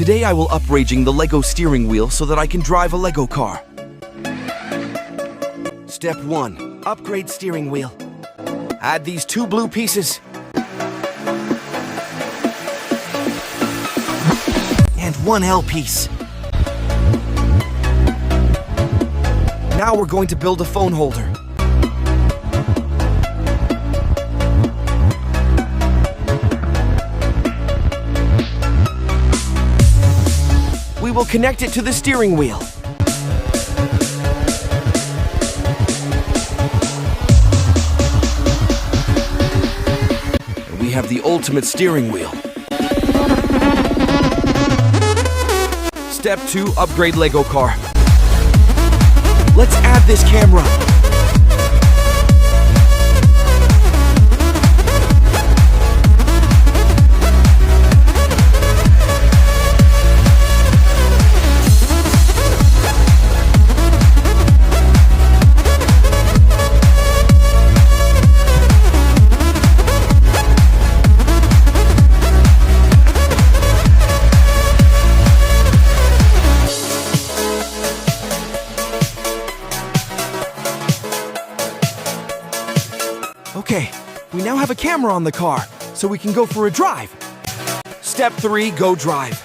Today I will upraging the Lego steering wheel so that I can drive a Lego car. Step 1. Upgrade steering wheel. Add these 2 blue pieces. And 1 L piece. Now we're going to build a phone holder. We will connect it to the steering wheel. And we have the ultimate steering wheel. Step 2, upgrade Lego car. Let's add this camera. Okay, we now have a camera on the car, so we can go for a drive. Step 3, go drive.